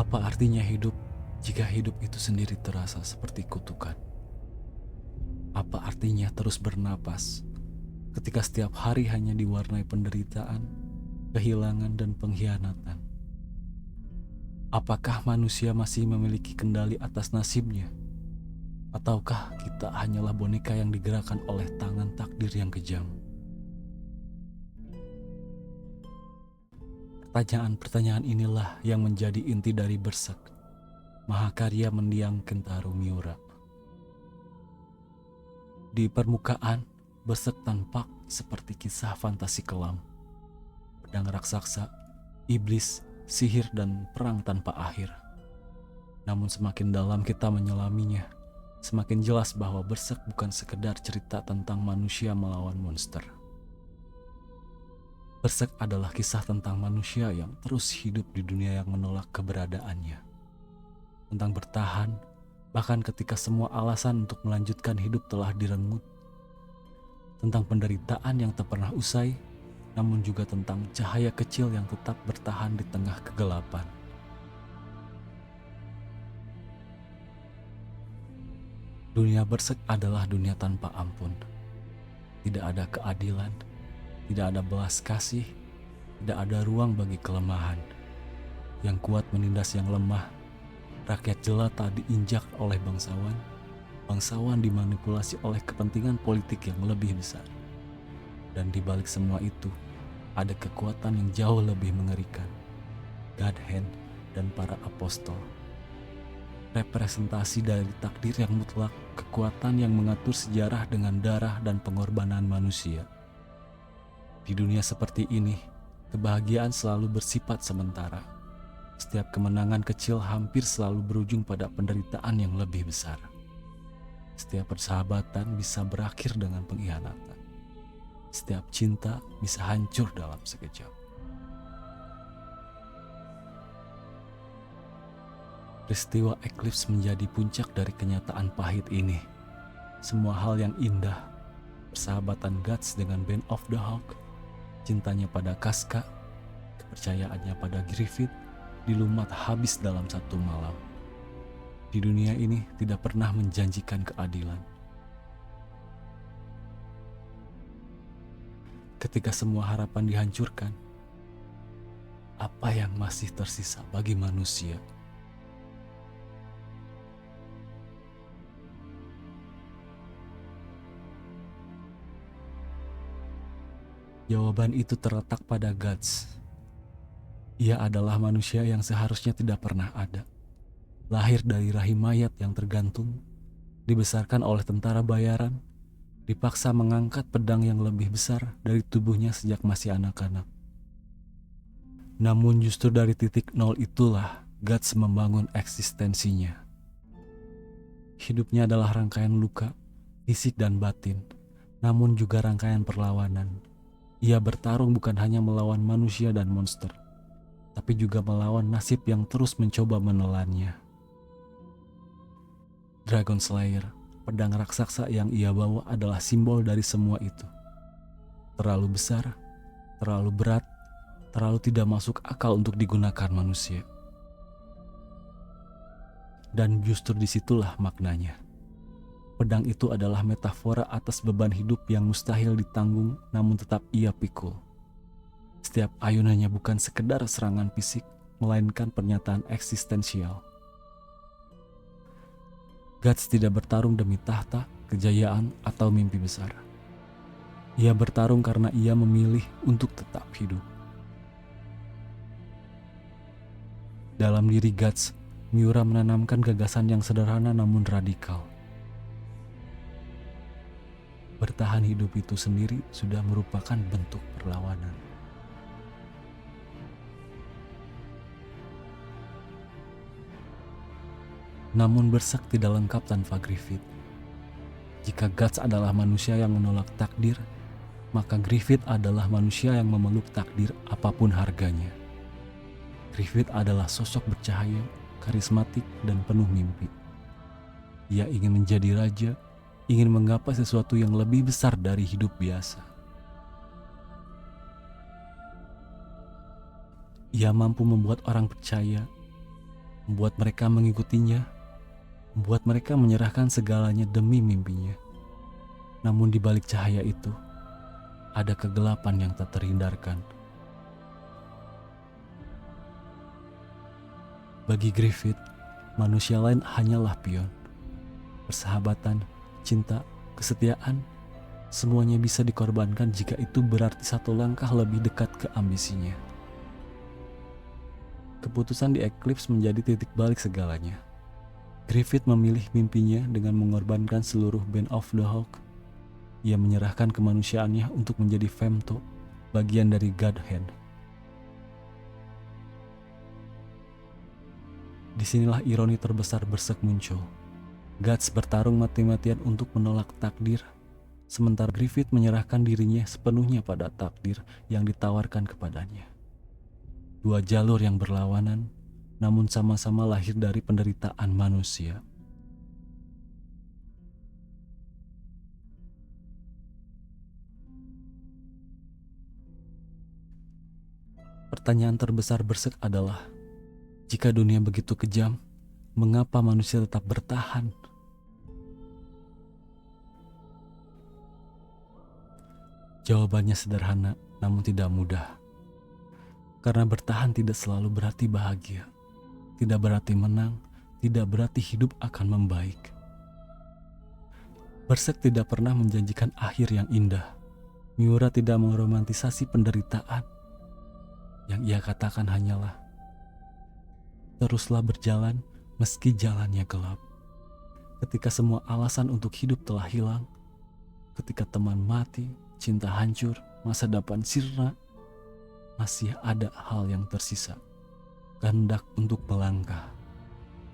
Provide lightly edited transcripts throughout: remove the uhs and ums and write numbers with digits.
Apa artinya hidup jika hidup itu sendiri terasa seperti kutukan? Apa artinya terus bernapas ketika setiap hari hanya diwarnai penderitaan, kehilangan, dan pengkhianatan? Apakah manusia masih memiliki kendali atas nasibnya? Ataukah kita hanyalah boneka yang digerakkan oleh tangan takdir yang kejam? Pertanyaan-pertanyaan inilah yang menjadi inti dari Berserk, mahakarya mendiang Kentaro Miura. Di permukaan, Berserk tampak seperti kisah fantasi kelam, pedang raksasa, iblis, sihir, dan perang tanpa akhir. Namun semakin dalam kita menyelaminya, semakin jelas bahwa Berserk bukan sekedar cerita tentang manusia melawan monster. Berserk adalah kisah tentang manusia yang terus hidup di dunia yang menolak keberadaannya. Tentang bertahan, bahkan ketika semua alasan untuk melanjutkan hidup telah direnggut. Tentang penderitaan yang tak pernah usai, namun juga tentang cahaya kecil yang tetap bertahan di tengah kegelapan. Dunia Berserk adalah dunia tanpa ampun. Tidak ada keadilan, tidak ada belas kasih, tidak ada ruang bagi kelemahan. Yang kuat menindas yang lemah, rakyat jelata diinjak oleh bangsawan, bangsawan dimanipulasi oleh kepentingan politik yang lebih besar. Dan di balik semua itu, ada kekuatan yang jauh lebih mengerikan, God Hand dan para apostol. Representasi dari takdir yang mutlak, kekuatan yang mengatur sejarah dengan darah dan pengorbanan manusia. Di dunia seperti ini, kebahagiaan selalu bersifat sementara. Setiap kemenangan kecil hampir selalu berujung pada penderitaan yang lebih besar. Setiap persahabatan bisa berakhir dengan pengkhianatan. Setiap cinta bisa hancur dalam sekejap. Peristiwa Eclipse menjadi puncak dari kenyataan pahit ini. Semua hal yang indah, persahabatan Guts dengan Band of the Hawk, cintanya pada Casca, kepercayaannya pada Griffith, dilumat habis dalam satu malam. Di dunia ini tidak pernah menjanjikan keadilan. Ketika semua harapan dihancurkan, apa yang masih tersisa bagi manusia? Jawaban itu terletak pada Guts. Ia adalah manusia yang seharusnya tidak pernah ada. Lahir dari rahim mayat yang tergantung, dibesarkan oleh tentara bayaran, dipaksa mengangkat pedang yang lebih besar dari tubuhnya sejak masih anak-anak. Namun justru dari titik nol itulah Guts membangun eksistensinya. Hidupnya adalah rangkaian luka, fisik dan batin, namun juga rangkaian perlawanan. Ia bertarung bukan hanya melawan manusia dan monster, tapi juga melawan nasib yang terus mencoba menelannya. Dragon Slayer, pedang raksasa yang ia bawa adalah simbol dari semua itu. Terlalu besar, terlalu berat, terlalu tidak masuk akal untuk digunakan manusia. Dan justru disitulah maknanya. Pedang itu adalah metafora atas beban hidup yang mustahil ditanggung namun tetap ia pikul. Setiap ayunannya bukan sekedar serangan fisik, melainkan pernyataan eksistensial. Guts tidak bertarung demi tahta, kejayaan, atau mimpi besar. Ia bertarung karena ia memilih untuk tetap hidup. Dalam diri Guts, Miura menanamkan gagasan yang sederhana namun radikal. Bertahan hidup itu sendiri sudah merupakan bentuk perlawanan. Namun Berserk tidak lengkap tanpa Griffith. Jika Guts adalah manusia yang menolak takdir, maka Griffith adalah manusia yang memeluk takdir apapun harganya. Griffith adalah sosok bercahaya, karismatik, dan penuh mimpi. Ia ingin menjadi raja, ingin menggapai sesuatu yang lebih besar dari hidup biasa. Ia mampu membuat orang percaya membuat mereka mengikutinya, membuat mereka menyerahkan segalanya demi mimpinya. Namun di balik cahaya itu, ada kegelapan yang tak terhindarkan. Bagi Griffith, manusia lain hanyalah pion. Persahabatan, cinta, kesetiaan, semuanya bisa dikorbankan jika itu berarti satu langkah lebih dekat ke ambisinya. Keputusan di Eclipse menjadi titik balik segalanya. Griffith memilih mimpinya dengan mengorbankan seluruh Band of the Hawk. Ia menyerahkan kemanusiaannya untuk menjadi Femto, bagian dari Godhand. Disinilah ironi terbesar Berserk muncul. Guts bertarung mati-matian untuk menolak takdir, sementara Griffith menyerahkan dirinya sepenuhnya pada takdir yang ditawarkan kepadanya. Dua jalur yang berlawanan, namun sama-sama lahir dari penderitaan manusia. Pertanyaan terbesar Berserk adalah, jika dunia begitu kejam, mengapa manusia tetap bertahan? Jawabannya sederhana, namun tidak mudah. Karena bertahan tidak selalu berarti bahagia, tidak berarti menang, tidak berarti hidup akan membaik. Berserk tidak pernah menjanjikan akhir yang indah. Miura tidak meromantisasi penderitaan. Yang ia katakan hanyalah, teruslah berjalan meski jalannya gelap. Ketika semua alasan untuk hidup telah hilang, ketika teman mati, cinta hancur, masa depan sirna, masih ada hal yang tersisa, kehendak untuk melangkah,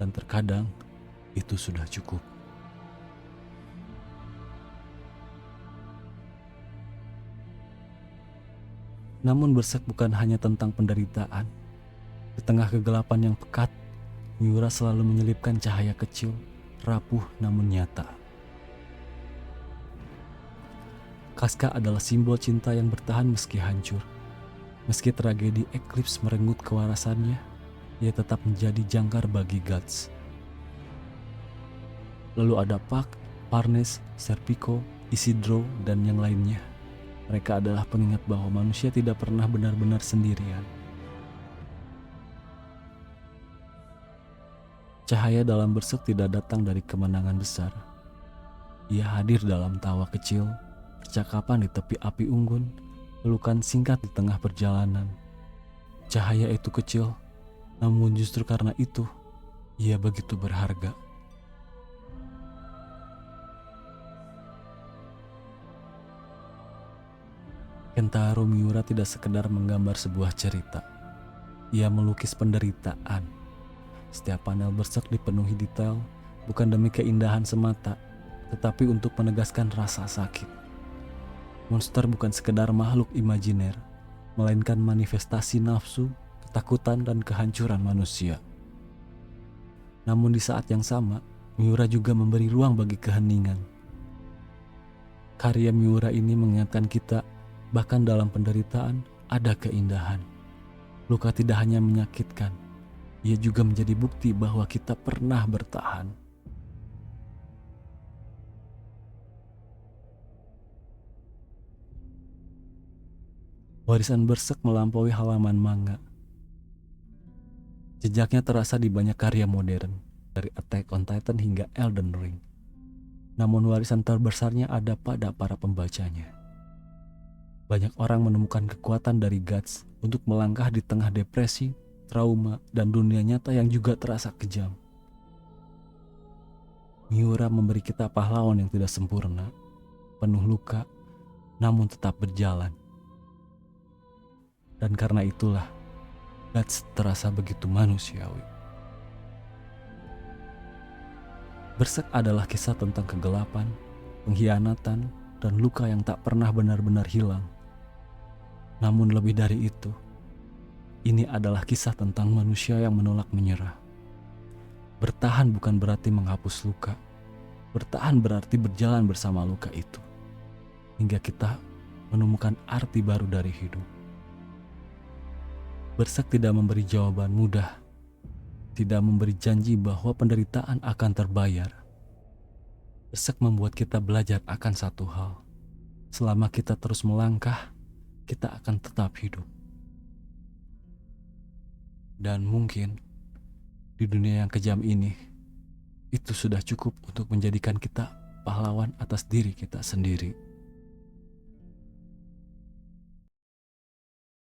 dan terkadang itu sudah cukup. Namun Berserk bukan hanya tentang penderitaan. Di tengah kegelapan yang pekat, Miura selalu menyelipkan cahaya kecil, rapuh namun nyata. Casca adalah simbol cinta yang bertahan meski hancur. Meski tragedi Eclipse merenggut kewarasannya, ia tetap menjadi jangkar bagi Guts. Lalu ada Puck, Parnes, Serpico, Isidro, dan yang lainnya. Mereka adalah pengingat bahwa manusia tidak pernah benar-benar sendirian. Cahaya dalam Berserk tidak datang dari kemenangan besar. Ia hadir dalam tawa kecil, percakapan di tepi api unggun, pelukan singkat di tengah perjalanan. Cahaya itu kecil, namun justru karena itu, ia begitu berharga. Kentaro Miura tidak sekedar menggambar sebuah cerita. Ia melukis penderitaan. Setiap panel Berserk dipenuhi detail, bukan demi keindahan semata, tetapi untuk menegaskan rasa sakit. Monster bukan sekedar makhluk imajiner, melainkan manifestasi nafsu, ketakutan, dan kehancuran manusia. Namun di saat yang sama, Miura juga memberi ruang bagi keheningan. Karya Miura ini mengingatkan kita, bahkan dalam penderitaan ada keindahan. Luka tidak hanya menyakitkan, ia juga menjadi bukti bahwa kita pernah bertahan. Warisan Berserk melampaui halaman manga. Jejaknya terasa di banyak karya modern, dari Attack on Titan hingga Elden Ring. Namun warisan terbesarnya ada pada para pembacanya. Banyak orang menemukan kekuatan dari Guts untuk melangkah di tengah depresi, trauma, dan dunia nyata yang juga terasa kejam. Miura memberi kita pahlawan yang tidak sempurna, penuh luka, namun tetap berjalan. Dan karena itulah, Guts terasa begitu manusiawi. Berserk adalah kisah tentang kegelapan, pengkhianatan, dan luka yang tak pernah benar-benar hilang. Namun lebih dari itu, ini adalah kisah tentang manusia yang menolak menyerah. Bertahan bukan berarti menghapus luka. Bertahan berarti berjalan bersama luka itu, hingga kita menemukan arti baru dari hidup. Berserk tidak memberi jawaban mudah, tidak memberi janji bahwa penderitaan akan terbayar. Ishak membuat kita belajar akan satu hal. Selama kita terus melangkah, kita akan tetap hidup. Dan mungkin di dunia yang kejam ini, itu sudah cukup untuk menjadikan kita pahlawan atas diri kita sendiri.